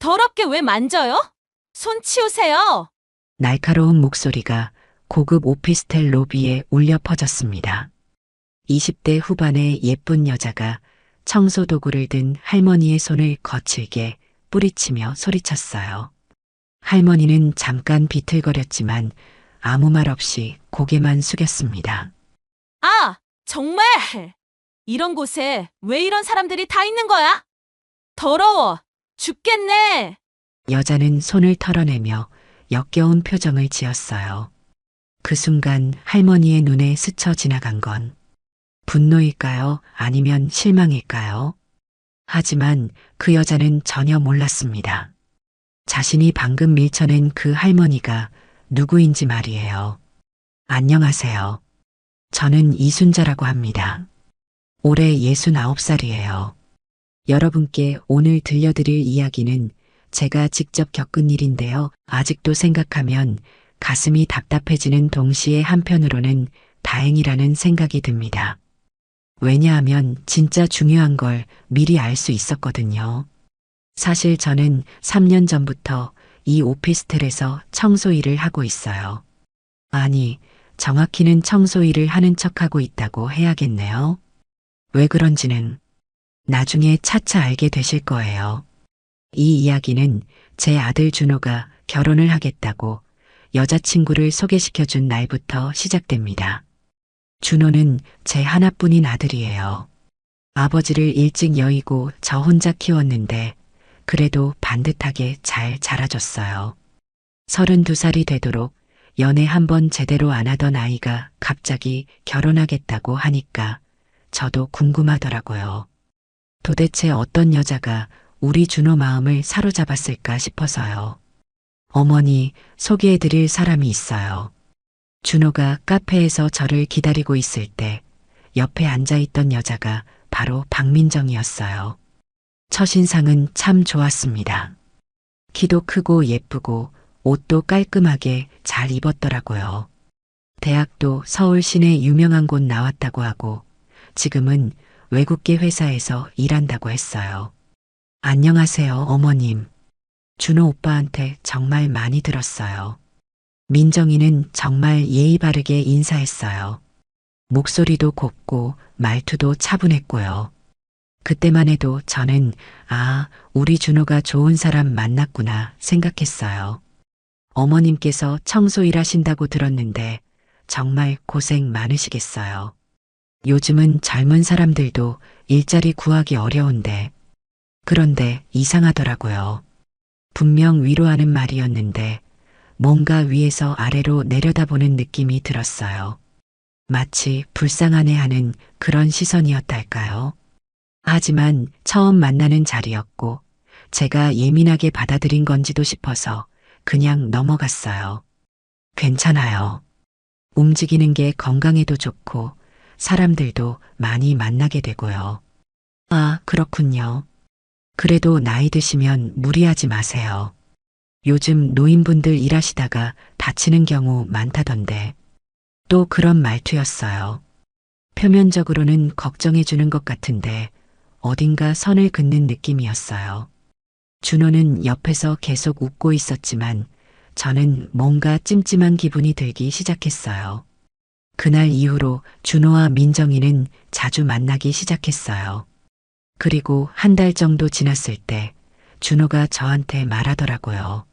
더럽게 왜 만져요? 손 치우세요. 날카로운 목소리가 고급 오피스텔 로비에 울려 퍼졌습니다. 20대 후반의 예쁜 여자가 청소 도구를 든 할머니의 손을 거칠게 뿌리치며 소리쳤어요. 할머니는 잠깐 비틀거렸지만 아무 말 없이 고개만 숙였습니다. 아, 정말! 이런 곳에 왜 이런 사람들이 다 있는 거야? 더러워! 죽겠네! 여자는 손을 털어내며 역겨운 표정을 지었어요. 그 순간 할머니의 눈에 스쳐 지나간 건 분노일까요? 아니면 실망일까요? 하지만 그 여자는 전혀 몰랐습니다. 자신이 방금 밀쳐낸 그 할머니가 누구인지 말이에요. 안녕하세요. 저는 이순자라고 합니다. 올해 69살이에요. 여러분께 오늘 들려드릴 이야기는 제가 직접 겪은 일인데요. 아직도 생각하면 가슴이 답답해지는 동시에 한편으로는 다행이라는 생각이 듭니다. 왜냐하면 진짜 중요한 걸 미리 알 수 있었거든요. 사실 저는 3년 전부터 이 오피스텔에서 청소 일을 하고 있어요. 아니, 정확히는 청소 일을 하는 척하고 있다고 해야겠네요. 왜 그런지는 나중에 차차 알게 되실 거예요. 이 이야기는 제 아들 준호가 결혼을 하겠다고 여자친구를 소개시켜준 날부터 시작됩니다. 준호는 제 하나뿐인 아들이에요. 아버지를 일찍 여의고 저 혼자 키웠는데 그래도 반듯하게 잘 자라줬어요. 32살이 되도록 연애 한 번 제대로 안 하던 아이가 갑자기 결혼하겠다고 하니까 저도 궁금하더라고요. 도대체 어떤 여자가 우리 준호 마음을 사로잡았을까 싶어서요. 어머니, 소개해드릴 사람이 있어요. 준호가 카페에서 저를 기다리고 있을 때 옆에 앉아있던 여자가 바로 박민정이었어요. 첫인상은 참 좋았습니다. 키도 크고 예쁘고 옷도 깔끔하게 잘 입었더라고요. 대학도 서울 시내 유명한 곳 나왔다고 하고 지금은 외국계 회사에서 일한다고 했어요. 안녕하세요, 어머님. 준호 오빠한테 정말 많이 들었어요. 민정이는 정말 예의 바르게 인사했어요. 목소리도 곱고 말투도 차분했고요. 그때만 해도 저는 우리 준호가 좋은 사람 만났구나 생각했어요. 어머님께서 청소 일하신다고 들었는데 정말 고생 많으시겠어요. 요즘은 젊은 사람들도 일자리 구하기 어려운데 그런데 이상하더라고요. 분명 위로하는 말이었는데 뭔가 위에서 아래로 내려다보는 느낌이 들었어요. 마치 불쌍하네 하는 그런 시선이었달까요? 하지만 처음 만나는 자리였고 제가 예민하게 받아들인 건지도 싶어서 그냥 넘어갔어요. 괜찮아요. 움직이는 게 건강에도 좋고 사람들도 많이 만나게 되고요. 그렇군요. 그래도 나이 드시면 무리하지 마세요. 요즘 노인분들 일하시다가 다치는 경우 많다던데. 또 그런 말투였어요. 표면적으로는 걱정해 주는 것 같은데 어딘가 선을 긋는 느낌이었어요. 준호는 옆에서 계속 웃고 있었지만 저는 뭔가 찜찜한 기분이 들기 시작했어요. 그날 이후로 준호와 민정이는 자주 만나기 시작했어요. 그리고 한 달 정도 지났을 때 준호가 저한테 말하더라고요.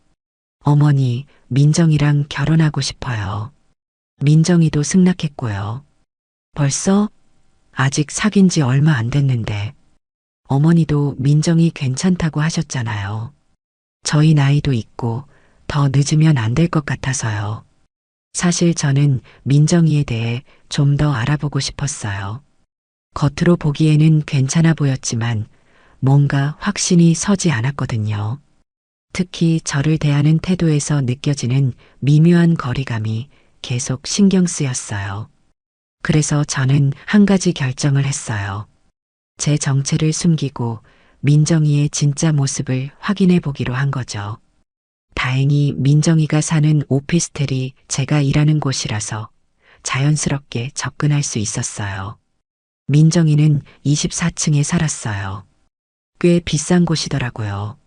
어머니, 민정이랑 결혼하고 싶어요. 민정이도 승낙했고요. 벌써? 아직 사귄 지 얼마 안 됐는데. 어머니도 민정이 괜찮다고 하셨잖아요. 저희 나이도 있고 더 늦으면 안 될 것 같아서요. 사실 저는 민정이에 대해 좀 더 알아보고 싶었어요. 겉으로 보기에는 괜찮아 보였지만 뭔가 확신이 서지 않았거든요. 특히 저를 대하는 태도에서 느껴지는 미묘한 거리감이 계속 신경 쓰였어요. 그래서 저는 한 가지 결정을 했어요. 제 정체를 숨기고 민정이의 진짜 모습을 확인해 보기로 한 거죠. 다행히 민정이가 사는 오피스텔이 제가 일하는 곳이라서 자연스럽게 접근할 수 있었어요. 민정이는 24층에 살았어요. 꽤 비싼 곳이더라고요.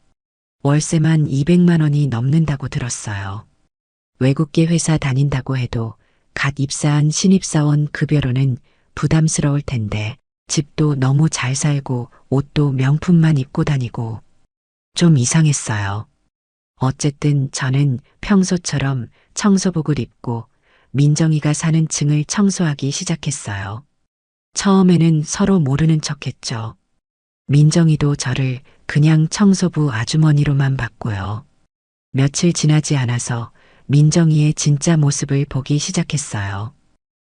월세만 200만 원이 넘는다고 들었어요. 외국계 회사 다닌다고 해도 갓 입사한 신입사원 급여로는 부담스러울 텐데 집도 너무 잘 살고 옷도 명품만 입고 다니고 좀 이상했어요. 어쨌든 저는 평소처럼 청소복을 입고 민정이가 사는 층을 청소하기 시작했어요. 처음에는 서로 모르는 척했죠. 민정이도 저를 그냥 청소부 아주머니로만 봤고요. 며칠 지나지 않아서 민정이의 진짜 모습을 보기 시작했어요.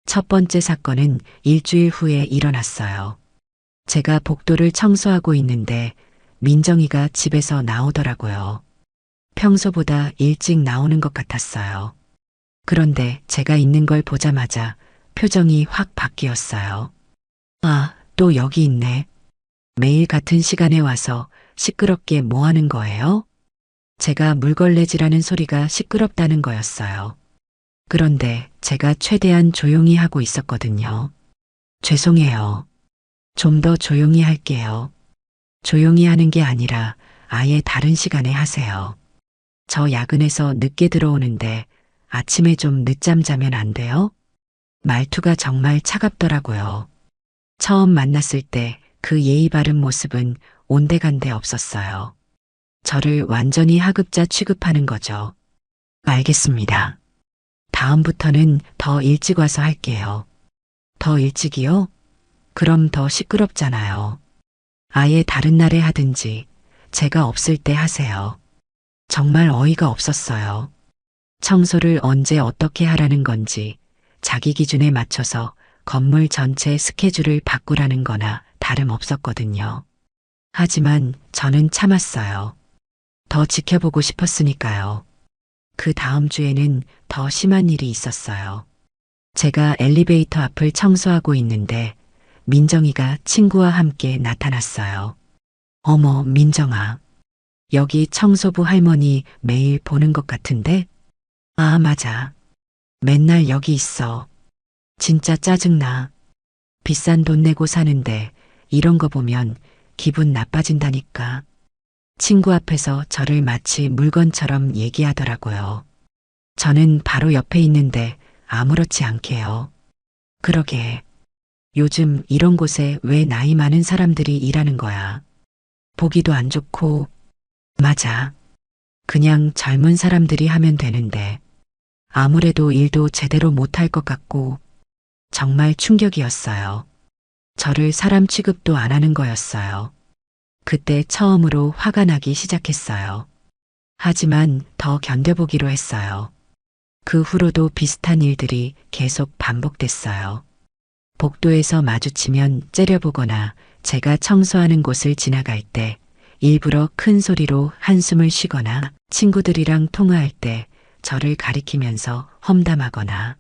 첫 번째 사건은 일주일 후에 일어났어요. 제가 복도를 청소하고 있는데 민정이가 집에서 나오더라고요. 평소보다 일찍 나오는 것 같았어요. 그런데 제가 있는 걸 보자마자 표정이 확 바뀌었어요. 아, 또 여기 있네. 매일 같은 시간에 와서 시끄럽게 뭐 하는 거예요? 제가 물걸레질하는 소리가 시끄럽다는 거였어요. 그런데 제가 최대한 조용히 하고 있었거든요. 죄송해요. 좀 더 조용히 할게요. 조용히 하는 게 아니라 아예 다른 시간에 하세요. 저 야근해서 늦게 들어오는데 아침에 좀 늦잠 자면 안 돼요? 말투가 정말 차갑더라고요. 처음 만났을 때 그 예의 바른 모습은 온데간데 없었어요. 저를 완전히 하급자 취급하는 거죠. 알겠습니다. 다음부터는 더 일찍 와서 할게요. 더 일찍이요? 그럼 더 시끄럽잖아요. 아예 다른 날에 하든지 제가 없을 때 하세요. 정말 어이가 없었어요. 청소를 언제 어떻게 하라는 건지 자기 기준에 맞춰서 건물 전체 스케줄을 바꾸라는 거나 다름없었거든요. 하지만 저는 참았어요. 더 지켜보고 싶었으니까요. 그 다음 주에는 더 심한 일이 있었어요. 제가 엘리베이터 앞을 청소하고 있는데 민정이가 친구와 함께 나타났어요. 어머, 민정아. 여기 청소부 할머니 매일 보는 것 같은데? 아, 맞아. 맨날 여기 있어. 진짜 짜증나. 비싼 돈 내고 사는데 이런 거 보면 기분 나빠진다니까. 친구 앞에서 저를 마치 물건처럼 얘기하더라고요. 저는 바로 옆에 있는데 아무렇지 않게요. 그러게. 요즘 이런 곳에 왜 나이 많은 사람들이 일하는 거야. 보기도 안 좋고. 맞아. 그냥 젊은 사람들이 하면 되는데 아무래도 일도 제대로 못할 것 같고 정말 충격이었어요. 저를 사람 취급도 안 하는 거였어요. 그때 처음으로 화가 나기 시작했어요. 하지만 더 견뎌보기로 했어요. 그 후로도 비슷한 일들이 계속 반복됐어요. 복도에서 마주치면 째려보거나 제가 청소하는 곳을 지나갈 때 일부러 큰 소리로 한숨을 쉬거나 친구들이랑 통화할 때 저를 가리키면서 험담하거나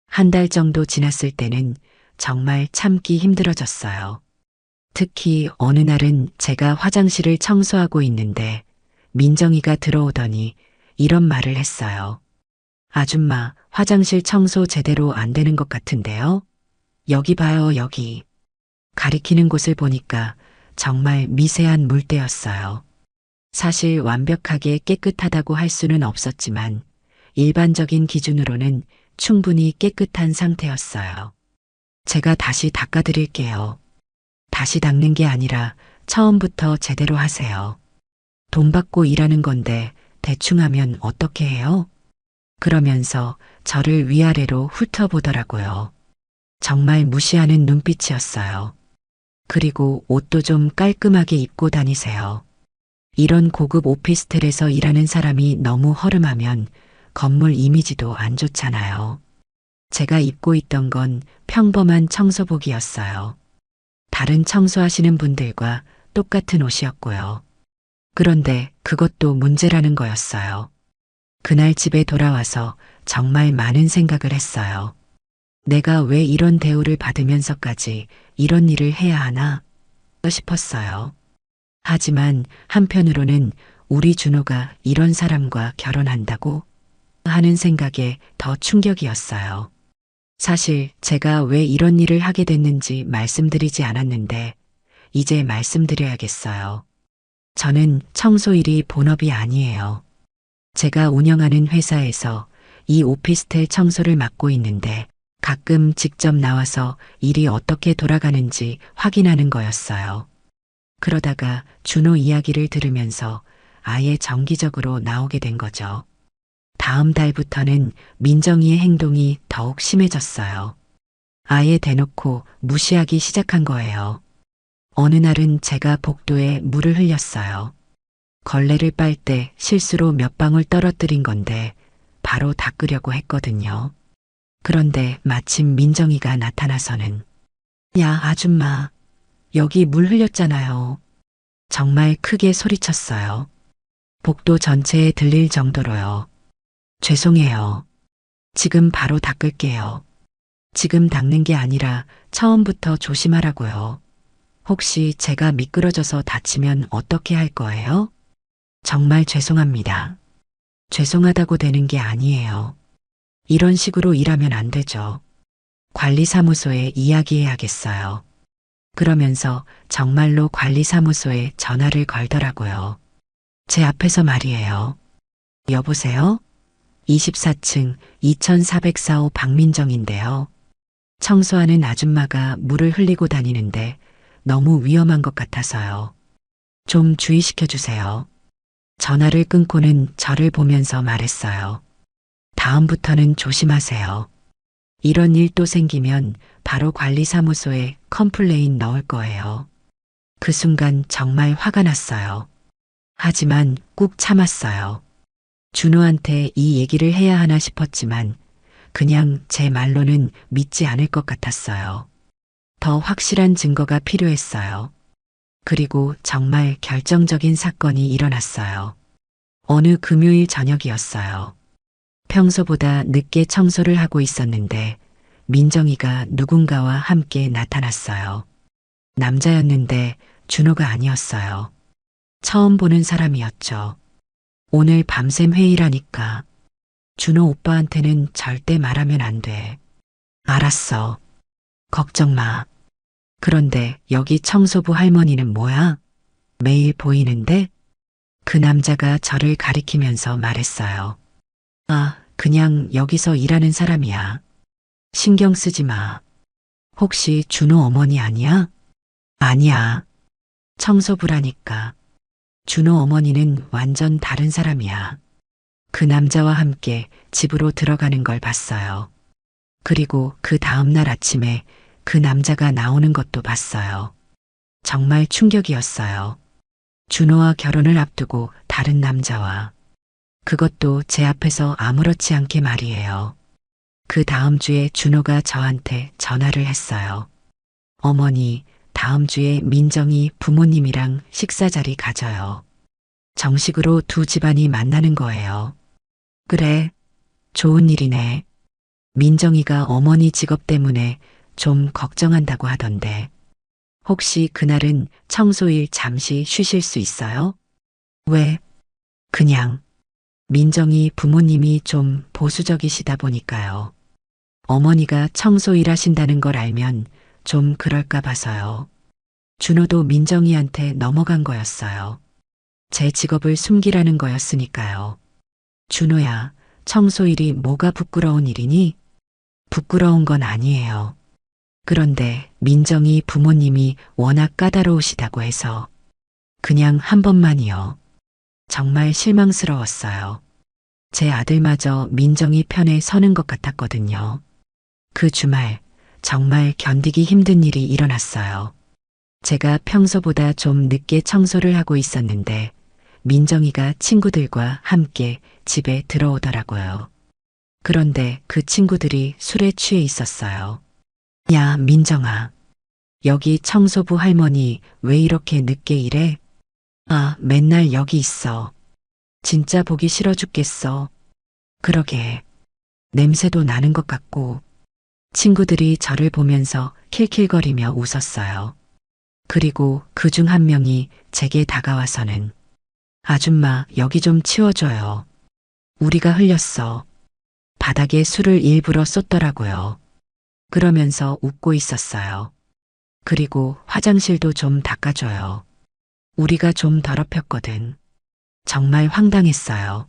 한 달 정도 지났을 때는 정말 참기 힘들어졌어요. 특히 어느 날은 제가 화장실을 청소하고 있는데 민정이가 들어오더니 이런 말을 했어요. 아줌마, 화장실 청소 제대로 안 되는 것 같은데요? 여기 봐요, 여기. 가리키는 곳을 보니까 정말 미세한 물때였어요. 사실 완벽하게 깨끗하다고 할 수는 없었지만 일반적인 기준으로는 충분히 깨끗한 상태였어요. 제가 다시 닦아드릴게요. 다시 닦는 게 아니라 처음부터 제대로 하세요. 돈 받고 일하는 건데 대충 하면 어떻게 해요? 그러면서 저를 위아래로 훑어보더라고요. 정말 무시하는 눈빛이었어요. 그리고 옷도 좀 깔끔하게 입고 다니세요. 이런 고급 오피스텔에서 일하는 사람이 너무 허름하면 건물 이미지도 안 좋잖아요. 제가 입고 있던 건 평범한 청소복이었어요. 다른 청소하시는 분들과 똑같은 옷이었고요. 그런데 그것도 문제라는 거였어요. 그날 집에 돌아와서 정말 많은 생각을 했어요. 내가 왜 이런 대우를 받으면서까지 이런 일을 해야 하나 싶었어요. 하지만 한편으로는 우리 준호가 이런 사람과 결혼한다고 하는 생각에 더 충격이었어요. 사실 제가 왜 이런 일을 하게 됐는지 말씀드리지 않았는데 이제 말씀드려야겠어요. 저는 청소일이 본업이 아니에요. 제가 운영하는 회사에서 이 오피스텔 청소를 맡고 있는데 가끔 직접 나와서 일이 어떻게 돌아가는지 확인하는 거였어요. 그러다가 준호 이야기를 들으면서 아예 정기적으로 나오게 된 거죠. 다음 달부터는 민정이의 행동이 더욱 심해졌어요. 아예 대놓고 무시하기 시작한 거예요. 어느 날은 제가 복도에 물을 흘렸어요. 걸레를 빨 때 실수로 몇 방울 떨어뜨린 건데 바로 닦으려고 했거든요. 그런데 마침 민정이가 나타나서는 야, 아줌마, 여기 물 흘렸잖아요. 정말 크게 소리쳤어요. 복도 전체에 들릴 정도로요. 죄송해요. 지금 바로 닦을게요. 지금 닦는 게 아니라 처음부터 조심하라고요. 혹시 제가 미끄러져서 다치면 어떻게 할 거예요? 정말 죄송합니다. 죄송하다고 되는 게 아니에요. 이런 식으로 일하면 안 되죠. 관리사무소에 이야기해야겠어요. 그러면서 정말로 관리사무소에 전화를 걸더라고요. 제 앞에서 말이에요. 여보세요? 24층 2404호 박민정인데요. 청소하는 아줌마가 물을 흘리고 다니는데 너무 위험한 것 같아서요. 좀 주의시켜 주세요. 전화를 끊고는 저를 보면서 말했어요. 다음부터는 조심하세요. 이런 일 또 생기면 바로 관리사무소에 컴플레인 넣을 거예요. 그 순간 정말 화가 났어요. 하지만 꾹 참았어요. 준호한테 이 얘기를 해야 하나 싶었지만 그냥 제 말로는 믿지 않을 것 같았어요. 더 확실한 증거가 필요했어요. 그리고 정말 결정적인 사건이 일어났어요. 어느 금요일 저녁이었어요. 평소보다 늦게 청소를 하고 있었는데 민정이가 누군가와 함께 나타났어요. 남자였는데 준호가 아니었어요. 처음 보는 사람이었죠. 오늘 밤샘 회의라니까. 준호 오빠한테는 절대 말하면 안 돼. 알았어. 걱정 마. 그런데 여기 청소부 할머니는 뭐야? 매일 보이는데? 그 남자가 저를 가리키면서 말했어요. 아, 그냥 여기서 일하는 사람이야. 신경 쓰지 마. 혹시 준호 어머니 아니야? 아니야. 청소부라니까. 준호 어머니는 완전 다른 사람이야. 그 남자와 함께 집으로 들어가는 걸 봤어요. 그리고 그 다음날 아침에 그 남자가 나오는 것도 봤어요. 정말 충격이었어요. 준호와 결혼을 앞두고 다른 남자와. 그것도 제 앞에서 아무렇지 않게 말이에요. 그 다음 주에 준호가 저한테 전화를 했어요. 어머니, 다음 주에 민정이 부모님이랑 식사 자리 가져요. 정식으로 두 집안이 만나는 거예요. 그래, 좋은 일이네. 민정이가 어머니 직업 때문에 좀 걱정한다고 하던데. 혹시 그날은 청소일 잠시 쉬실 수 있어요? 왜? 그냥. 민정이 부모님이 좀 보수적이시다 보니까요. 어머니가 청소일 하신다는 걸 알면 좀 그럴까 봐서요. 준호도 민정이한테 넘어간 거였어요. 제 직업을 숨기라는 거였으니까요. 준호야, 청소일이 뭐가 부끄러운 일이니? 부끄러운 건 아니에요. 그런데 민정이 부모님이 워낙 까다로우시다고 해서 그냥 한 번만이요. 정말 실망스러웠어요. 제 아들마저 민정이 편에 서는 것 같았거든요. 그 주말 정말 견디기 힘든 일이 일어났어요. 제가 평소보다 좀 늦게 청소를 하고 있었는데 민정이가 친구들과 함께 집에 들어오더라고요. 그런데 그 친구들이 술에 취해 있었어요. 야, 민정아. 여기 청소부 할머니 왜 이렇게 늦게 일해? 아, 맨날 여기 있어. 진짜 보기 싫어 죽겠어. 그러게. 냄새도 나는 것 같고. 친구들이 저를 보면서 킬킬거리며 웃었어요. 그리고 그 중 한 명이 제게 다가와서는 아줌마, 여기 좀 치워줘요. 우리가 흘렸어. 바닥에 술을 일부러 쏟더라고요. 그러면서 웃고 있었어요. 그리고 화장실도 좀 닦아줘요. 우리가 좀 더럽혔거든. 정말 황당했어요.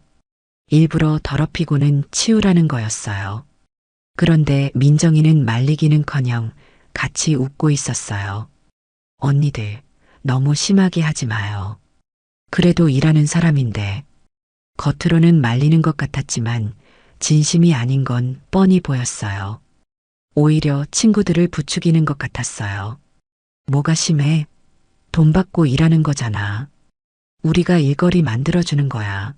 일부러 더럽히고는 치우라는 거였어요. 그런데 민정이는 말리기는커녕 같이 웃고 있었어요. 언니들, 너무 심하게 하지 마요. 그래도 일하는 사람인데. 겉으로는 말리는 것 같았지만 진심이 아닌 건 뻔히 보였어요. 오히려 친구들을 부추기는 것 같았어요. 뭐가 심해? 돈 받고 일하는 거잖아. 우리가 일거리 만들어주는 거야.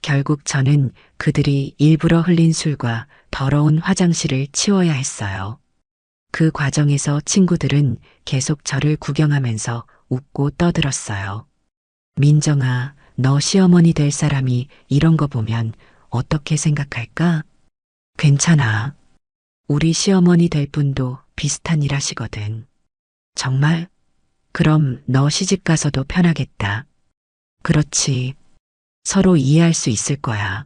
결국 저는 그들이 일부러 흘린 술과 더러운 화장실을 치워야 했어요. 그 과정에서 친구들은 계속 저를 구경하면서 웃고 떠들었어요. 민정아, 너 시어머니 될 사람이 이런 거 보면 어떻게 생각할까? 괜찮아. 우리 시어머니 될 분도 비슷한 일 하시거든. 정말? 그럼 너 시집 가서도 편하겠다. 그렇지. 서로 이해할 수 있을 거야.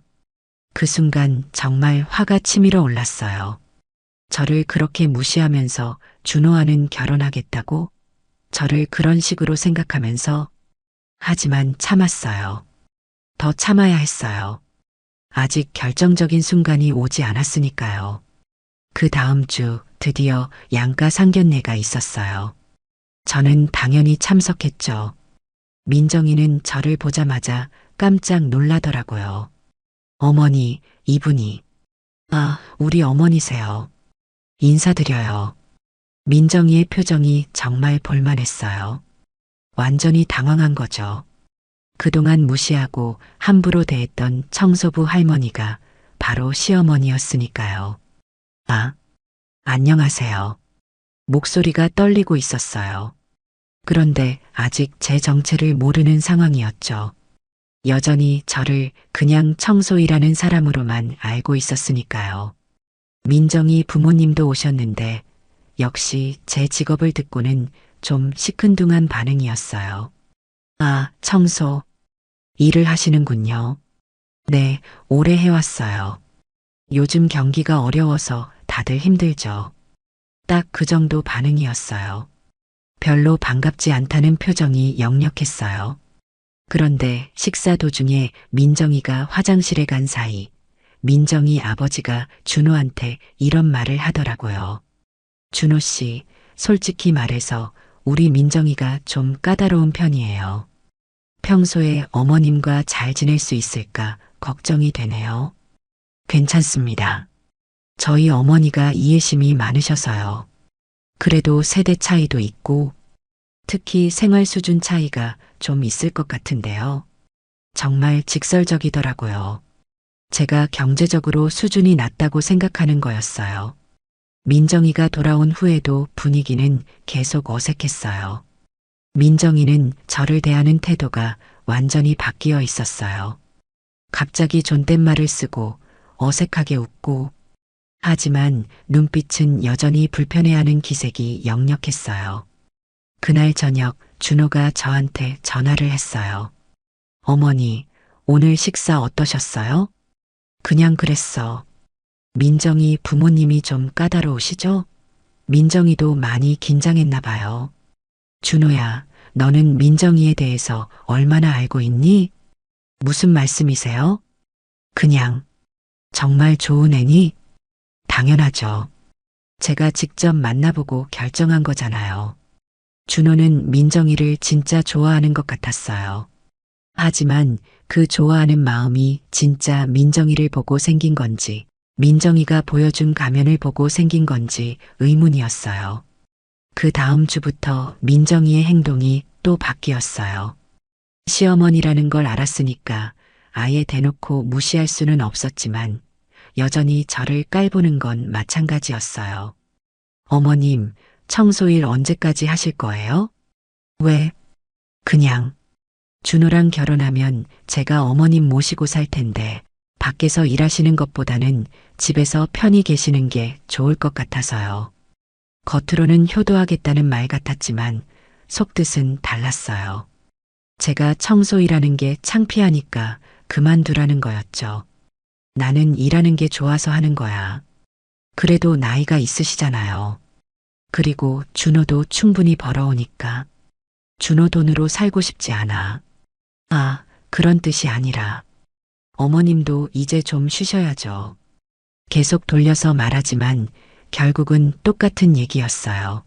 그 순간 정말 화가 치밀어 올랐어요. 저를 그렇게 무시하면서 준호와는 결혼하겠다고? 저를 그런 식으로 생각하면서 하지만 참았어요. 더 참아야 했어요. 아직 결정적인 순간이 오지 않았으니까요. 그 다음 주 드디어 양가 상견례가 있었어요. 저는 당연히 참석했죠. 민정이는 저를 보자마자 깜짝 놀라더라고요. 어머니, 이분이. 아, 우리 어머니세요. 인사드려요. 민정이의 표정이 정말 볼만했어요. 완전히 당황한 거죠. 그동안 무시하고 함부로 대했던 청소부 할머니가 바로 시어머니였으니까요. 아, 안녕하세요. 목소리가 떨리고 있었어요. 그런데 아직 제 정체를 모르는 상황이었죠. 여전히 저를 그냥 청소이라는 사람으로만 알고 있었으니까요. 민정이 부모님도 오셨는데 역시 제 직업을 듣고는 좀 시큰둥한 반응이었어요. 아, 청소. 일을 하시는군요. 네, 오래 해왔어요. 요즘 경기가 어려워서 다들 힘들죠. 딱 그 정도 반응이었어요. 별로 반갑지 않다는 표정이 역력했어요. 그런데 식사 도중에 민정이가 화장실에 간 사이 민정이 아버지가 준호한테 이런 말을 하더라고요. 준호 씨, 솔직히 말해서 우리 민정이가 좀 까다로운 편이에요. 평소에 어머님과 잘 지낼 수 있을까 걱정이 되네요. 괜찮습니다. 저희 어머니가 이해심이 많으셔서요. 그래도 세대 차이도 있고 특히 생활 수준 차이가 좀 있을 것 같은데요. 정말 직설적이더라고요. 제가 경제적으로 수준이 낮다고 생각하는 거였어요. 민정이가 돌아온 후에도 분위기는 계속 어색했어요. 민정이는 저를 대하는 태도가 완전히 바뀌어 있었어요. 갑자기 존댓말을 쓰고 어색하게 웃고 하지만 눈빛은 여전히 불편해하는 기색이 역력했어요. 그날 저녁 준호가 저한테 전화를 했어요. 어머니, 오늘 식사 어떠셨어요? 그냥 그랬어. 민정이 부모님이 좀 까다로우시죠? 민정이도 많이 긴장했나 봐요. 준호야, 너는 민정이에 대해서 얼마나 알고 있니? 무슨 말씀이세요? 그냥 정말 좋은 애니? 당연하죠. 제가 직접 만나보고 결정한 거잖아요. 준호는 민정이를 진짜 좋아하는 것 같았어요. 하지만 그 좋아하는 마음이 진짜 민정이를 보고 생긴 건지, 민정이가 보여준 가면을 보고 생긴 건지 의문이었어요. 그 다음 주부터 민정이의 행동이 또 바뀌었어요. 시어머니라는 걸 알았으니까 아예 대놓고 무시할 수는 없었지만 여전히 저를 깔보는 건 마찬가지였어요. 어머님, 청소일 언제까지 하실 거예요? 왜? 그냥. 준호랑 결혼하면 제가 어머님 모시고 살 텐데 밖에서 일하시는 것보다는 집에서 편히 계시는 게 좋을 것 같아서요. 겉으로는 효도하겠다는 말 같았지만 속뜻은 달랐어요. 제가 청소일하는 게 창피하니까 그만두라는 거였죠. 나는 일하는 게 좋아서 하는 거야. 그래도 나이가 있으시잖아요. 그리고 준호도 충분히 벌어오니까. 준호 돈으로 살고 싶지 않아. 아, 그런 뜻이 아니라. 어머님도 이제 좀 쉬셔야죠. 계속 돌려서 말하지만 결국은 똑같은 얘기였어요.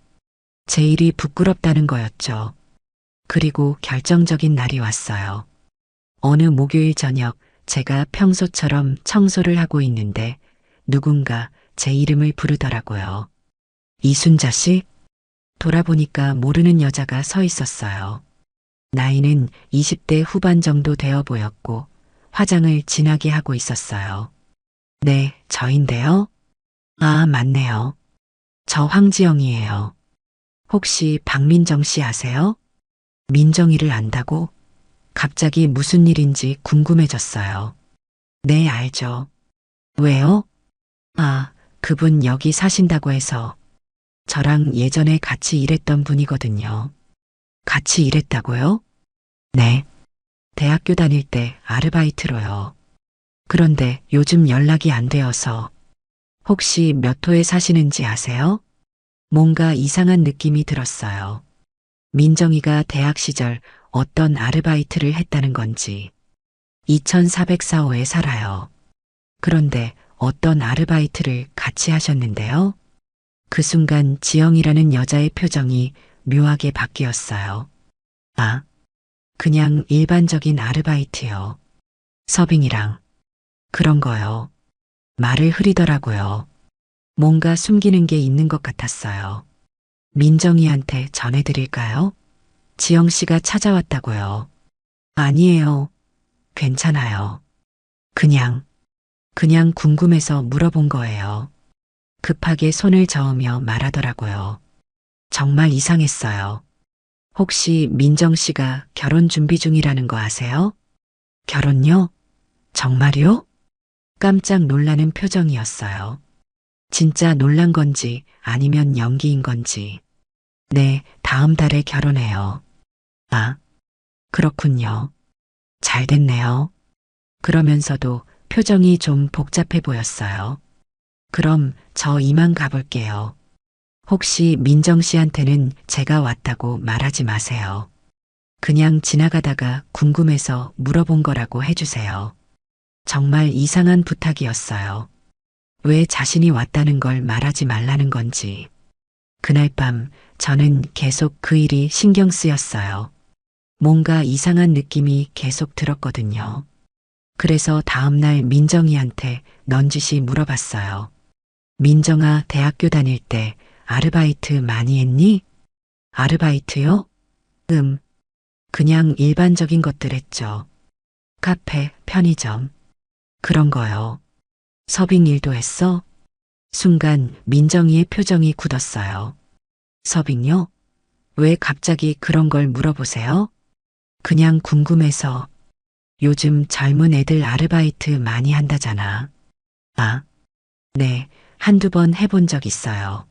제 일이 부끄럽다는 거였죠. 그리고 결정적인 날이 왔어요. 어느 목요일 저녁 제가 평소처럼 청소를 하고 있는데 누군가 제 이름을 부르더라고요. 이순자 씨? 돌아보니까 모르는 여자가 서 있었어요. 나이는 20대 후반 정도 되어 보였고 화장을 진하게 하고 있었어요. 네, 저인데요. 아, 맞네요. 저 황지영이에요. 혹시 박민정 씨 아세요? 민정이를 안다고? 갑자기 무슨 일인지 궁금해졌어요. 네, 알죠. 왜요? 아, 그분 여기 사신다고 해서 저랑 예전에 같이 일했던 분이거든요. 같이 일했다고요? 네. 대학교 다닐 때 아르바이트로요. 그런데 요즘 연락이 안 되어서 혹시 몇 호에 사시는지 아세요? 뭔가 이상한 느낌이 들었어요. 민정이가 대학 시절 어떤 아르바이트를 했다는 건지 2404호에 살아요. 그런데 어떤 아르바이트를 같이 하셨는데요? 그 순간 지영이라는 여자의 표정이 묘하게 바뀌었어요. 아, 그냥 일반적인 아르바이트요. 서빙이랑 그런 거요. 말을 흐리더라고요. 뭔가 숨기는 게 있는 것 같았어요. 민정이한테 전해드릴까요? 지영 씨가 찾아왔다고요. 아니에요. 괜찮아요. 그냥 궁금해서 물어본 거예요. 급하게 손을 저으며 말하더라고요. 정말 이상했어요. 혹시 민정 씨가 결혼 준비 중이라는 거 아세요? 결혼요? 정말요? 깜짝 놀라는 표정이었어요. 진짜 놀란 건지 아니면 연기인 건지. 네, 다음 달에 결혼해요. 아, 그렇군요. 잘 됐네요. 그러면서도 표정이 좀 복잡해 보였어요. 그럼 저 이만 가볼게요. 혹시 민정 씨한테는 제가 왔다고 말하지 마세요. 그냥 지나가다가 궁금해서 물어본 거라고 해주세요. 정말 이상한 부탁이었어요. 왜 자신이 왔다는 걸 말하지 말라는 건지. 그날 밤 저는 계속 그 일이 신경 쓰였어요. 뭔가 이상한 느낌이 계속 들었거든요. 그래서 다음날 민정이한테 넌지시 물어봤어요. 민정아, 대학교 다닐 때 아르바이트 많이 했니? 아르바이트요? 그냥 일반적인 것들 했죠. 카페, 편의점. 그런 거요. 서빙 일도 했어? 순간 민정이의 표정이 굳었어요. 서빙요? 왜 갑자기 그런 걸 물어보세요? 그냥 궁금해서. 요즘 젊은 애들 아르바이트 많이 한다잖아. 아, 네, 한두 번 해본 적 있어요.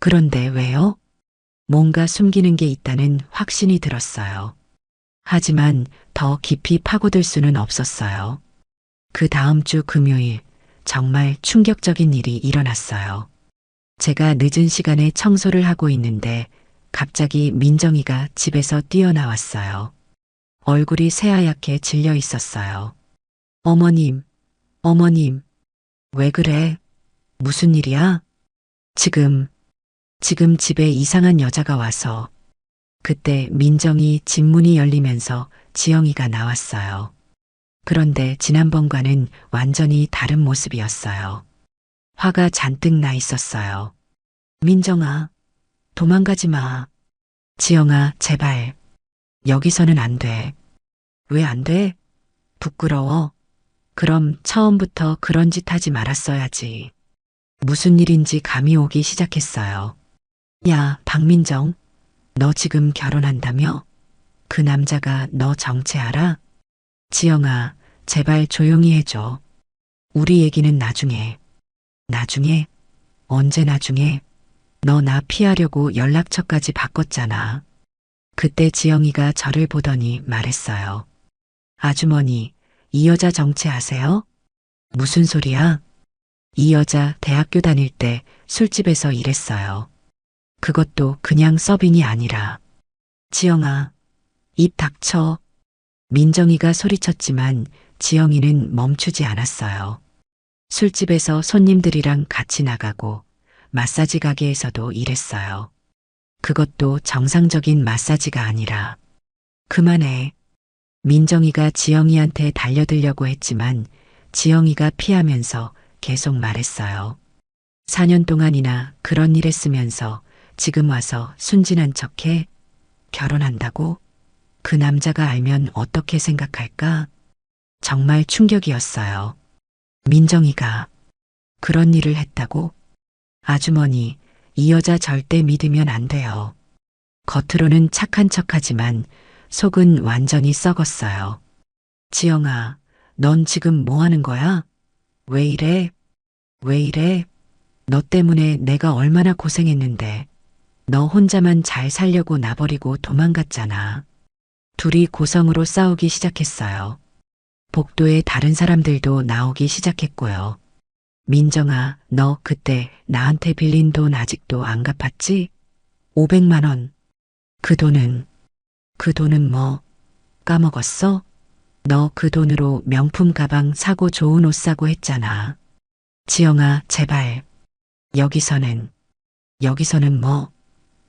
그런데 왜요? 뭔가 숨기는 게 있다는 확신이 들었어요. 하지만 더 깊이 파고들 수는 없었어요. 그 다음 주 금요일, 정말 충격적인 일이 일어났어요. 제가 늦은 시간에 청소를 하고 있는데 갑자기 민정이가 집에서 뛰어나왔어요. 얼굴이 새하얗게 질려 있었어요. 어머님, 어머님, 왜 그래? 무슨 일이야? 지금 집에 이상한 여자가 와서 그때 민정이 집 문이 열리면서 지영이가 나왔어요. 그런데 지난번과는 완전히 다른 모습이었어요. 화가 잔뜩 나 있었어요. 민정아, 도망가지 마. 지영아, 제발. 여기서는 안 돼. 왜 안 돼? 부끄러워. 그럼 처음부터 그런 짓 하지 말았어야지. 무슨 일인지 감이 오기 시작했어요. 야, 박민정. 너 지금 결혼한다며? 그 남자가 너 정체 알아? 지영아, 제발 조용히 해줘. 우리 얘기는 나중에. 나중에? 언제 나중에? 너 나 피하려고 연락처까지 바꿨잖아. 그때 지영이가 저를 보더니 말했어요. 아주머니, 이 여자 정체 아세요? 무슨 소리야? 이 여자 대학교 다닐 때 술집에서 일했어요. 그것도 그냥 서빙이 아니라 지영아, 입 닥쳐. 민정이가 소리쳤지만 지영이는 멈추지 않았어요. 술집에서 손님들이랑 같이 나가고 마사지 가게에서도 일했어요. 그것도 정상적인 마사지가 아니라. 그만해. 민정이가 지영이한테 달려들려고 했지만 지영이가 피하면서 계속 말했어요. 4년 동안이나 그런 일 했으면서 지금 와서 순진한 척해? 결혼한다고? 그 남자가 알면 어떻게 생각할까? 정말 충격이었어요. 민정이가 그런 일을 했다고? 아주머니, 이 여자 절대 믿으면 안 돼요. 겉으로는 착한 척하지만 속은 완전히 썩었어요. 지영아, 넌 지금 뭐 하는 거야? 왜 이래? 왜 이래? 너 때문에 내가 얼마나 고생했는데. 너 혼자만 잘 살려고 나버리고 도망갔잖아. 둘이 고성으로 싸우기 시작했어요. 복도에 다른 사람들도 나오기 시작했고요. 민정아, 너 그때 나한테 빌린 돈 아직도 안 갚았지? 500만 원. 그 돈은 뭐? 까먹었어? 너 그 돈으로 명품 가방 사고 좋은 옷 사고 했잖아. 지영아, 제발. 여기서는 뭐?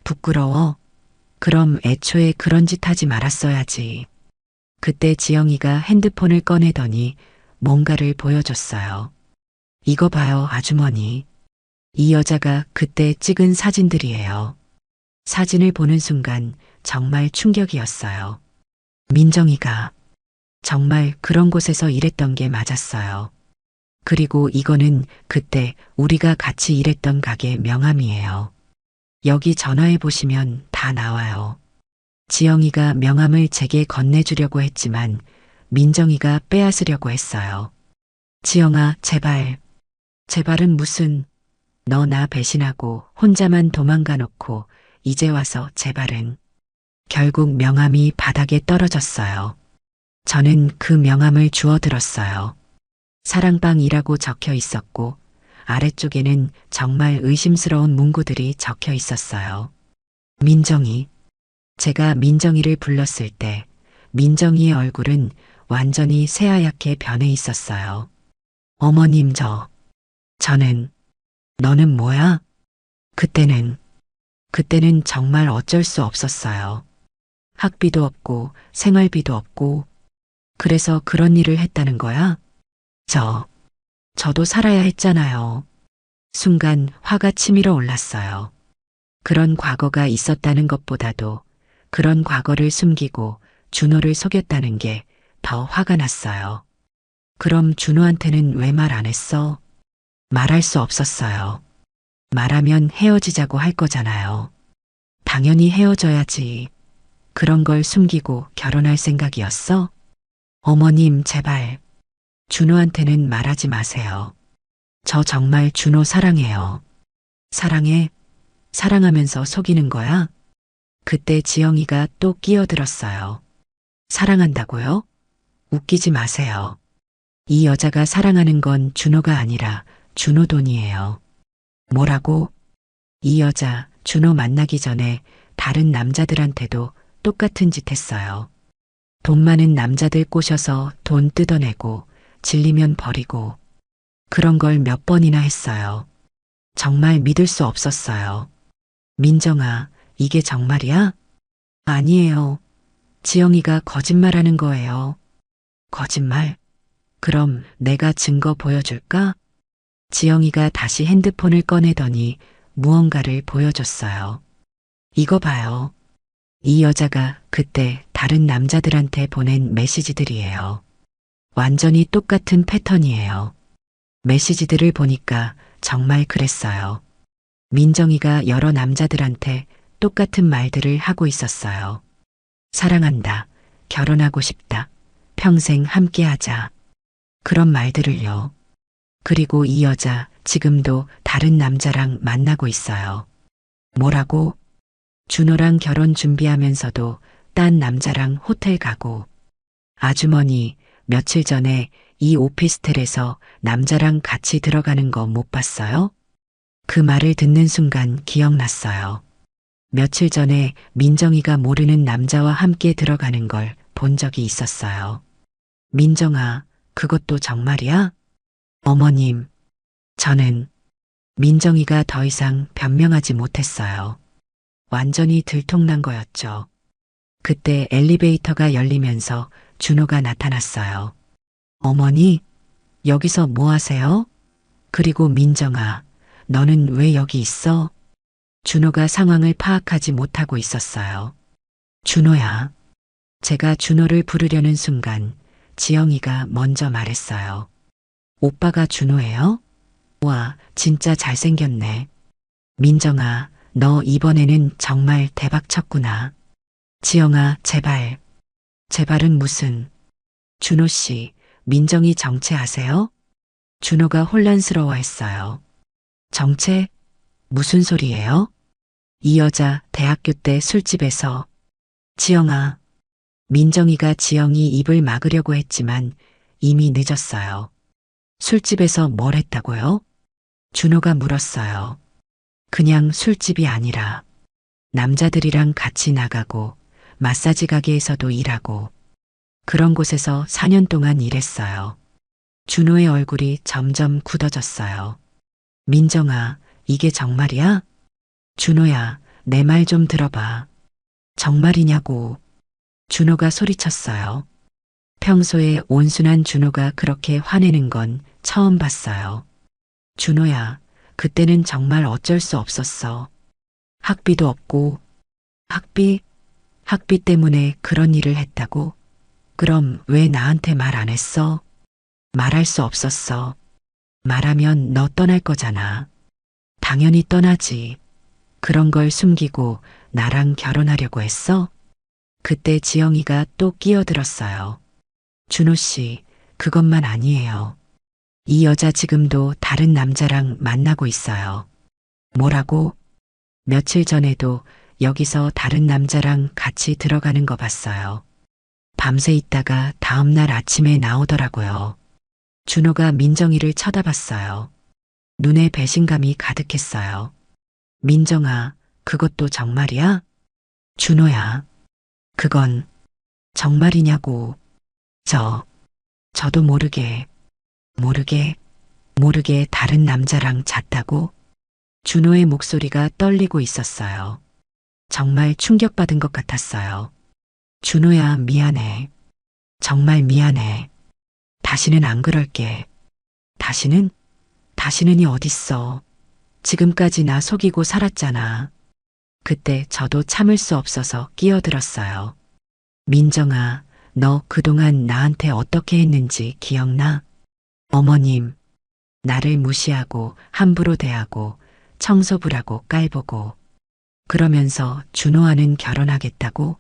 부끄러워? 그럼 애초에 그런 짓 하지 말았어야지. 그때 지영이가 핸드폰을 꺼내더니 뭔가를 보여줬어요. 이거 봐요, 아주머니. 이 여자가 그때 찍은 사진들이에요. 사진을 보는 순간 정말 충격이었어요. 민정이가 정말 그런 곳에서 일했던 게 맞았어요. 그리고 이거는 그때 우리가 같이 일했던 가게 명함이에요. 여기 전화해 보시면 다 나와요. 지영이가 명함을 제게 건네주려고 했지만 민정이가 빼앗으려고 했어요. 지영아, 제발. 제발은 무슨. 너 나 배신하고 혼자만 도망가 놓고 이제 와서 제발은. 결국 명함이 바닥에 떨어졌어요. 저는 그 명함을 주워들었어요. 사랑방이라고 적혀 있었고 아래쪽에는 정말 의심스러운 문구들이 적혀 있었어요. 민정이. 제가 민정이를 불렀을 때 민정이의 얼굴은 완전히 새하얗게 변해 있었어요. 어머님, 저는. 너는 뭐야? 그때는 정말 어쩔 수 없었어요. 학비도 없고 생활비도 없고. 그래서 그런 일을 했다는 거야? 저도 살아야 했잖아요. 순간 화가 치밀어 올랐어요. 그런 과거가 있었다는 것보다도 그런 과거를 숨기고 준호를 속였다는 게 더 화가 났어요. 그럼 준호한테는 왜 말 안 했어? 말할 수 없었어요. 말하면 헤어지자고 할 거잖아요. 당연히 헤어져야지. 그런 걸 숨기고 결혼할 생각이었어? 어머님, 제발. 준호한테는 말하지 마세요. 저 정말 준호 사랑해요. 사랑해? 사랑하면서 속이는 거야? 그때 지영이가 또 끼어들었어요. 사랑한다고요? 웃기지 마세요. 이 여자가 사랑하는 건 준호가 아니라 준호 돈이에요. 뭐라고? 이 여자 준호 만나기 전에 다른 남자들한테도 똑같은 짓 했어요. 돈 많은 남자들 꼬셔서 돈 뜯어내고 질리면 버리고 그런 걸 몇 번이나 했어요. 정말 믿을 수 없었어요. 민정아, 이게 정말이야? 아니에요. 지영이가 거짓말하는 거예요. 거짓말? 그럼 내가 증거 보여줄까? 지영이가 다시 핸드폰을 꺼내더니 무언가를 보여줬어요. 이거 봐요. 이 여자가 그때 다른 남자들한테 보낸 메시지들이에요. 완전히 똑같은 패턴이에요. 메시지들을 보니까 정말 그랬어요. 민정이가 여러 남자들한테 똑같은 말들을 하고 있었어요. 사랑한다. 결혼하고 싶다. 평생 함께하자. 그런 말들을요. 그리고 이 여자 지금도 다른 남자랑 만나고 있어요. 뭐라고? 준호랑 결혼 준비하면서도 딴 남자랑 호텔 가고. 아주머니, 며칠 전에 이 오피스텔에서 남자랑 같이 들어가는 거 못 봤어요? 그 말을 듣는 순간 기억났어요. 며칠 전에 민정이가 모르는 남자와 함께 들어가는 걸 본 적이 있었어요. 민정아, 그것도 정말이야? 어머님, 저는 민정이가 더 이상 변명하지 못했어요. 완전히 들통난 거였죠. 그때 엘리베이터가 열리면서 준호가 나타났어요. 어머니, 여기서 뭐 하세요? 그리고 민정아, 너는 왜 여기 있어? 준호가 상황을 파악하지 못하고 있었어요. 준호야. 제가 준호를 부르려는 순간 지영이가 먼저 말했어요. 오빠가 준호예요? 와, 진짜 잘생겼네. 민정아, 너 이번에는 정말 대박 쳤구나. 지영아, 제발. 제발은 무슨. 준호 씨, 민정이 정체 아세요? 준호가 혼란스러워했어요. 정체? 무슨 소리예요? 이 여자 대학교 때 술집에서. 지영아. 민정이가 지영이 입을 막으려고 했지만 이미 늦었어요. 술집에서 뭘 했다고요? 준호가 물었어요. 그냥 술집이 아니라 남자들이랑 같이 나가고 마사지 가게에서도 일하고 그런 곳에서 4년 동안 일했어요. 준호의 얼굴이 점점 굳어졌어요. 민정아, 이게 정말이야? 준호야, 내 말 좀 들어봐. 정말이냐고. 준호가 소리쳤어요. 평소에 온순한 준호가 그렇게 화내는 건 처음 봤어요. 준호야, 그때는 정말 어쩔 수 없었어. 학비도 없고. 학비? 학비 때문에 그런 일을 했다고? 그럼 왜 나한테 말 안 했어? 말할 수 없었어. 말하면 너 떠날 거잖아. 당연히 떠나지. 그런 걸 숨기고 나랑 결혼하려고 했어? 그때 지영이가 또 끼어들었어요. 준호 씨, 그것만 아니에요. 이 여자 지금도 다른 남자랑 만나고 있어요. 뭐라고? 며칠 전에도 여기서 다른 남자랑 같이 들어가는 거 봤어요. 밤새 있다가 다음날 아침에 나오더라고요. 준호가 민정이를 쳐다봤어요. 눈에 배신감이 가득했어요. 민정아, 그것도 정말이야? 준호야, 그건 정말이냐고. 저도 모르게 다른 남자랑 잤다고? 준호의 목소리가 떨리고 있었어요. 정말 충격받은 것 같았어요. 준호야, 미안해. 정말 미안해. 다시는 안 그럴게. 다시는이 어딨어. 지금까지 나 속이고 살았잖아. 그때 저도 참을 수 없어서 끼어들었어요. 민정아, 너 그동안 나한테 어떻게 했는지 기억나? 어머님, 나를 무시하고 함부로 대하고 청소부라고 깔보고 그러면서 준호와는 결혼하겠다고?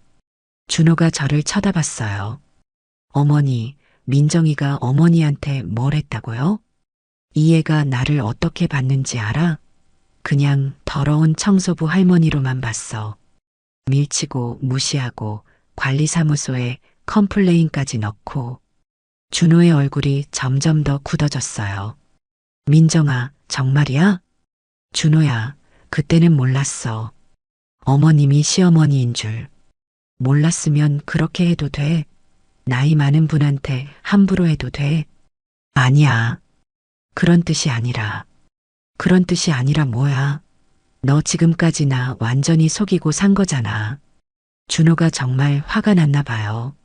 준호가 저를 쳐다봤어요. 어머니, 민정이가 어머니한테 뭘 했다고요? 이 애가 나를 어떻게 봤는지 알아? 그냥 더러운 청소부 할머니로만 봤어. 밀치고 무시하고 관리사무소에 컴플레인까지 넣고. 준호의 얼굴이 점점 더 굳어졌어요. 민정아, 정말이야? 준호야, 그때는 몰랐어. 어머님이 시어머니인 줄. 몰랐으면 그렇게 해도 돼. 나이 많은 분한테 함부로 해도 돼. 아니야. 그런 뜻이 아니라. 그런 뜻이 아니라 뭐야? 너 지금까지 나 완전히 속이고 산 거잖아. 준호가 정말 화가 났나 봐요.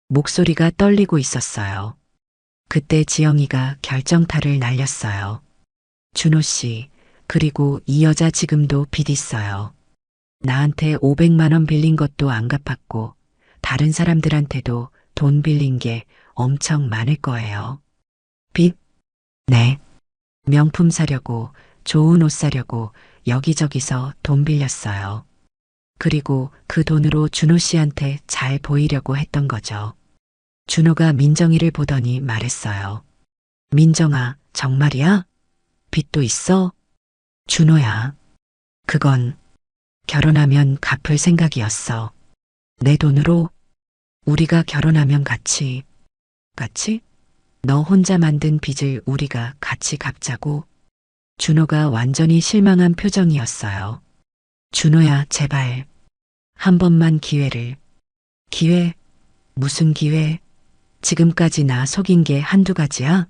목소리가 떨리고 있었어요. 그때 지영이가 결정타를 날렸어요. 준호 씨, 그리고 이 여자 지금도 빚 있어요. 나한테 500만 원 빌린 것도 안 갚았고 다른 사람들한테도 돈 빌린 게 엄청 많을 거예요. 빚? 네. 명품 사려고, 좋은 옷 사려고 여기저기서 돈 빌렸어요. 그리고 그 돈으로 준호 씨한테 잘 보이려고 했던 거죠. 준호가 민정이를 보더니 말했어요. 민정아, 정말이야? 빚도 있어? 준호야. 그건 결혼하면 갚을 생각이었어. 내 돈으로? 우리가 결혼하면 같이? 너 혼자 만든 빚을 우리가 같이 갚자고? 준호가 완전히 실망한 표정이었어요. 준호야, 제발. 한 번만 기회를. 기회? 무슨 기회? 지금까지 나 속인 게 한두 가지야?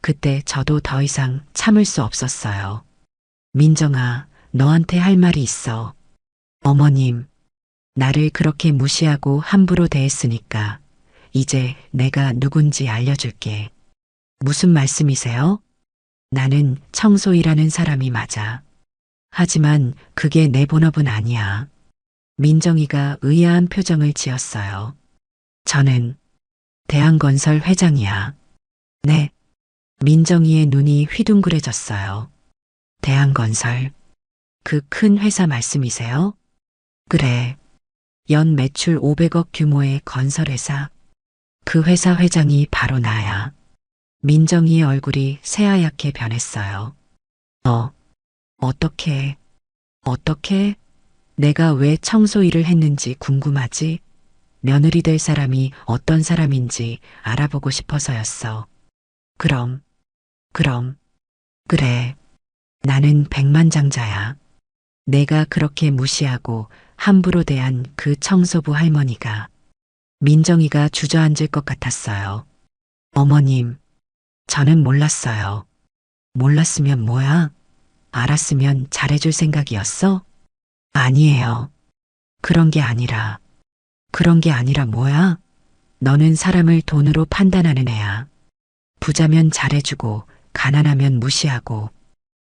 그때 저도 더 이상 참을 수 없었어요. 민정아, 너한테 할 말이 있어. 어머님, 나를 그렇게 무시하고 함부로 대했으니까 이제 내가 누군지 알려줄게. 무슨 말씀이세요? 나는 청소이라는 사람이 맞아. 하지만 그게 내 본업은 아니야. 민정이가 의아한 표정을 지었어요. 저는 대한건설 회장이야. 네. 민정이의 눈이 휘둥그레졌어요. 대한건설. 그 큰 회사 말씀이세요? 그래. 연 매출 500억 규모의 건설회사. 그 회사 회장이 바로 나야. 민정이의 얼굴이 새하얗게 변했어요. 어떻게, 내가 왜 청소 일을 했는지 궁금하지? 며느리 될 사람이 어떤 사람인지 알아보고 싶어서였어. 그럼, 그래. 나는 백만장자야. 내가 그렇게 무시하고 함부로 대한 그 청소부 할머니가 민정이가 주저앉을 것 같았어요. 어머님, 저는 몰랐어요. 몰랐으면 뭐야? 알았으면 잘해줄 생각이었어? 아니에요. 그런 게 아니라 뭐야? 너는 사람을 돈으로 판단하는 애야. 부자면 잘해주고 가난하면 무시하고.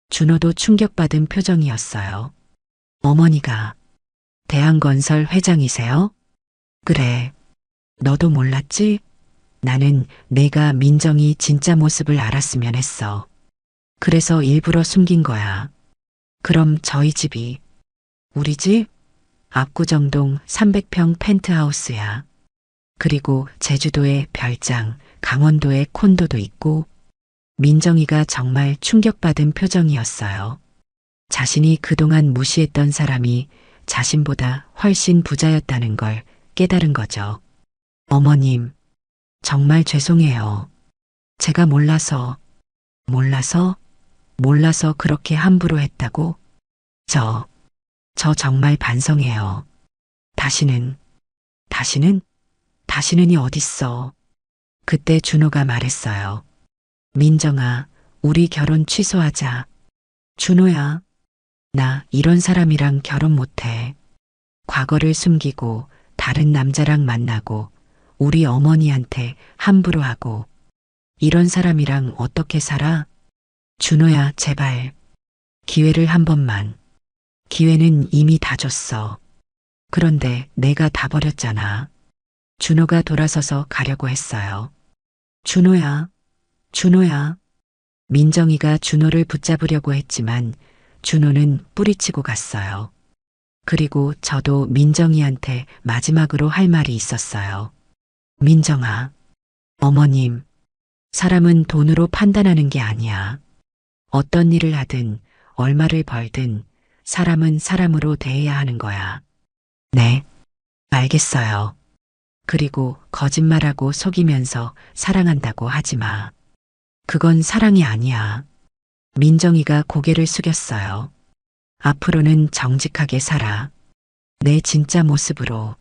준호도 충격받은 표정이었어요. 어머니가 대한건설 회장이세요? 그래. 너도 몰랐지? 나는 내가 민정이 진짜 모습을 알았으면 했어. 그래서 일부러 숨긴 거야. 그럼 저희 집이 우리 집? 압구정동 300평 펜트하우스야. 그리고 제주도에 별장, 강원도에 콘도도 있고. 민정이가 정말 충격받은 표정이었어요. 자신이 그동안 무시했던 사람이 자신보다 훨씬 부자였다는 걸 깨달은 거죠. 어머님, 정말 죄송해요. 제가 몰라서 그렇게 함부로 했다고? 저 정말 반성해요. 다시는이 어딨어. 그때 준호가 말했어요. 민정아, 우리 결혼 취소하자. 준호야, 나 이런 사람이랑 결혼 못해. 과거를 숨기고 다른 남자랑 만나고 우리 어머니한테 함부로 하고 이런 사람이랑 어떻게 살아? 준호야, 제발. 기회를 한 번만. 기회는 이미 다 줬어. 그런데 내가 다 버렸잖아. 준호가 돌아서서 가려고 했어요. 준호야. 민정이가 준호를 붙잡으려고 했지만 준호는 뿌리치고 갔어요. 그리고 저도 민정이한테 마지막으로 할 말이 있었어요. 민정아, 어머님, 사람은 돈으로 판단하는 게 아니야. 어떤 일을 하든 얼마를 벌든 사람은 사람으로 대해야 하는 거야. 네, 알겠어요. 그리고 거짓말하고 속이면서 사랑한다고 하지 마. 그건 사랑이 아니야. 민정이가 고개를 숙였어요. 앞으로는 정직하게 살아. 내 진짜 모습으로.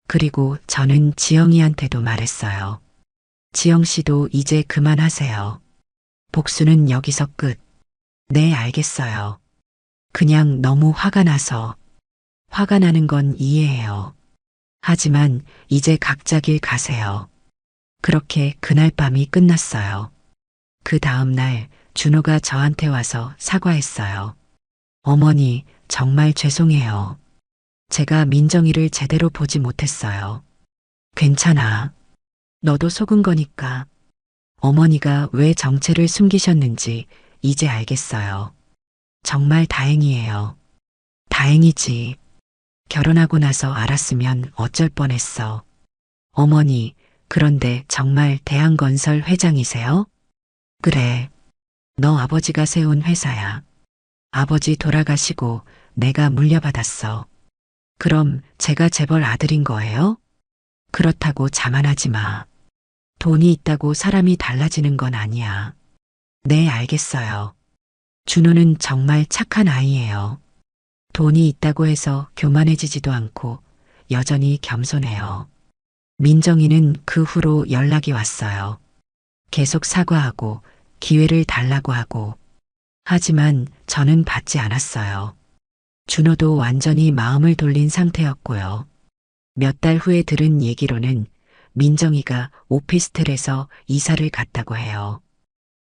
그리고 저는 지영이한테도 말했어요. 지영 씨도 이제 그만하세요. 복수는 여기서 끝. 네, 알겠어요. 그냥 너무 화가 나서. 화가 나는 건 이해해요. 하지만 이제 각자 길 가세요. 그렇게 그날 밤이 끝났어요. 그 다음 날 준호가 저한테 와서 사과했어요. 어머니, 정말 죄송해요. 제가 민정이를 제대로 보지 못했어요. 괜찮아. 너도 속은 거니까. 어머니가 왜 정체를 숨기셨는지 이제 알겠어요. 정말 다행이에요. 다행이지. 결혼하고 나서 알았으면 어쩔 뻔했어. 어머니, 그런데 정말 대한건설 회장이세요? 그래. 너 아버지가 세운 회사야. 아버지 돌아가시고 내가 물려받았어. 그럼 제가 재벌 아들인 거예요? 그렇다고 자만하지 마. 돈이 있다고 사람이 달라지는 건 아니야. 네, 알겠어요. 준호는 정말 착한 아이예요. 돈이 있다고 해서 교만해지지도 않고 여전히 겸손해요. 민정이는 그 후로 연락이 왔어요. 계속 사과하고 기회를 달라고 하고. 하지만 저는 받지 않았어요. 준호도 완전히 마음을 돌린 상태였고요. 몇 달 후에 들은 얘기로는 민정이가 오피스텔에서 이사를 갔다고 해요.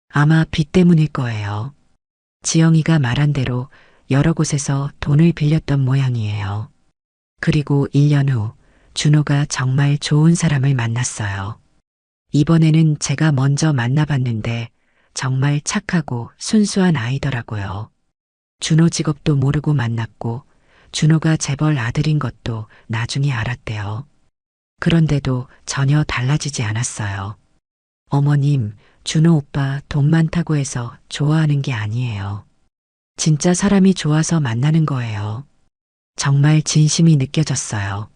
아마 빚 때문일 거예요. 지영이가 말한 대로 여러 곳에서 돈을 빌렸던 모양이에요. 그리고 1년 후 준호가 정말 좋은 사람을 만났어요. 이번에는 제가 먼저 만나봤는데 정말 착하고 순수한 아이더라고요. 준호 직업도 모르고 만났고 준호가 재벌 아들인 것도 나중에 알았대요. 그런데도 전혀 달라지지 않았어요. 어머님, 준호 오빠 돈 많다고 해서 좋아하는 게 아니에요. 진짜 사람이 좋아서 만나는 거예요. 정말 진심이 느껴졌어요.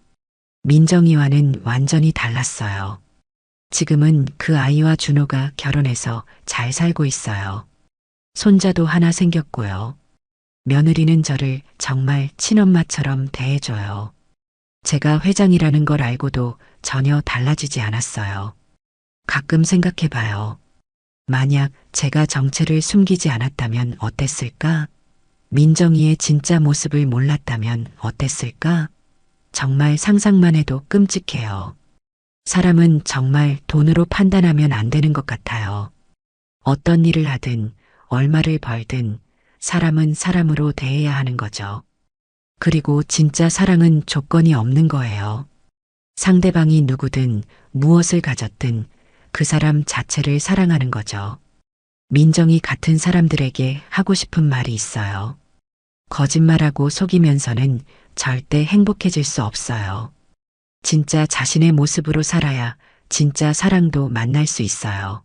민정이와는 완전히 달랐어요. 지금은 그 아이와 준호가 결혼해서 잘 살고 있어요. 손자도 하나 생겼고요. 며느리는 저를 정말 친엄마처럼 대해줘요. 제가 회장이라는 걸 알고도 전혀 달라지지 않았어요. 가끔 생각해봐요. 만약 제가 정체를 숨기지 않았다면 어땠을까? 민정이의 진짜 모습을 몰랐다면 어땠을까? 정말 상상만 해도 끔찍해요. 사람은 정말 돈으로 판단하면 안 되는 것 같아요. 어떤 일을 하든 얼마를 벌든 사람은 사람으로 대해야 하는 거죠. 그리고 진짜 사랑은 조건이 없는 거예요. 상대방이 누구든 무엇을 가졌든 그 사람 자체를 사랑하는 거죠. 민정이 같은 사람들에게 하고 싶은 말이 있어요. 거짓말하고 속이면서는 절대 행복해질 수 없어요. 진짜 자신의 모습으로 살아야 진짜 사랑도 만날 수 있어요.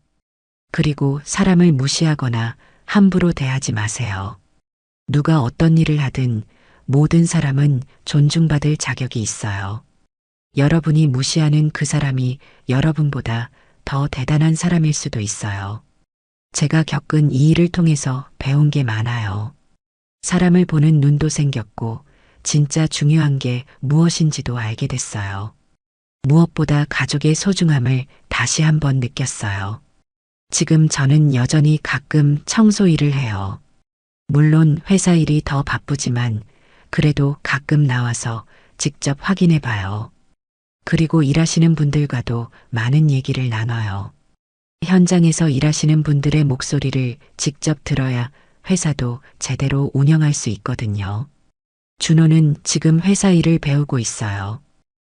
그리고 사람을 무시하거나 함부로 대하지 마세요. 누가 어떤 일을 하든 모든 사람은 존중받을 자격이 있어요. 여러분이 무시하는 그 사람이 여러분보다 더 대단한 사람일 수도 있어요. 제가 겪은 이 일을 통해서 배운 게 많아요. 사람을 보는 눈도 생겼고 진짜 중요한 게 무엇인지도 알게 됐어요. 무엇보다 가족의 소중함을 다시 한번 느꼈어요. 지금 저는 여전히 가끔 청소 일을 해요. 물론 회사 일이 더 바쁘지만 그래도 가끔 나와서 직접 확인해 봐요. 그리고 일하시는 분들과도 많은 얘기를 나눠요. 현장에서 일하시는 분들의 목소리를 직접 들어야 회사도 제대로 운영할 수 있거든요. 준호는 지금 회사 일을 배우고 있어요.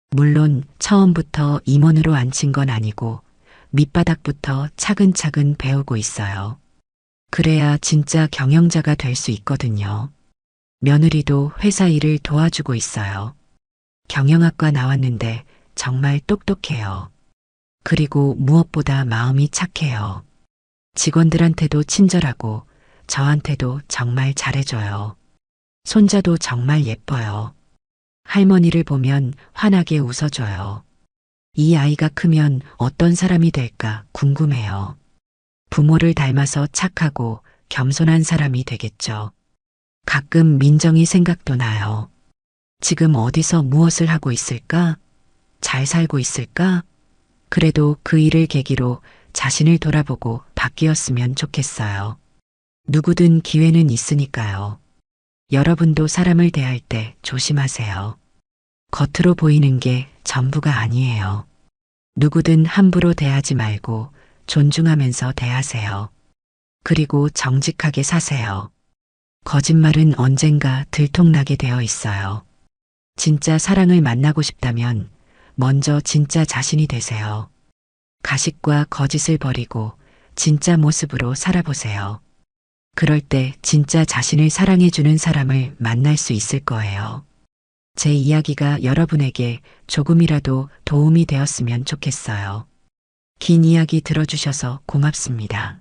물론 처음부터 임원으로 앉힌 건 아니고 밑바닥부터 차근차근 배우고 있어요. 그래야 진짜 경영자가 될 수 있거든요. 며느리도 회사 일을 도와주고 있어요. 경영학과 나왔는데 정말 똑똑해요. 그리고 무엇보다 마음이 착해요. 직원들한테도 친절하고 저한테도 정말 잘해줘요. 손자도 정말 예뻐요. 할머니를 보면 환하게 웃어줘요. 이 아이가 크면 어떤 사람이 될까 궁금해요. 부모를 닮아서 착하고 겸손한 사람이 되겠죠. 가끔 민정이 생각도 나요. 지금 어디서 무엇을 하고 있을까? 잘 살고 있을까? 그래도 그 일을 계기로 자신을 돌아보고 바뀌었으면 좋겠어요. 누구든 기회는 있으니까요. 여러분도 사람을 대할 때 조심하세요. 겉으로 보이는 게 전부가 아니에요. 누구든 함부로 대하지 말고 존중하면서 대하세요. 그리고 정직하게 사세요. 거짓말은 언젠가 들통나게 되어 있어요. 진짜 사랑을 만나고 싶다면 먼저 진짜 자신이 되세요. 가식과 거짓을 버리고 진짜 모습으로 살아보세요. 그럴 때 진짜 자신을 사랑해주는 사람을 만날 수 있을 거예요. 제 이야기가 여러분에게 조금이라도 도움이 되었으면 좋겠어요. 긴 이야기 들어주셔서 고맙습니다.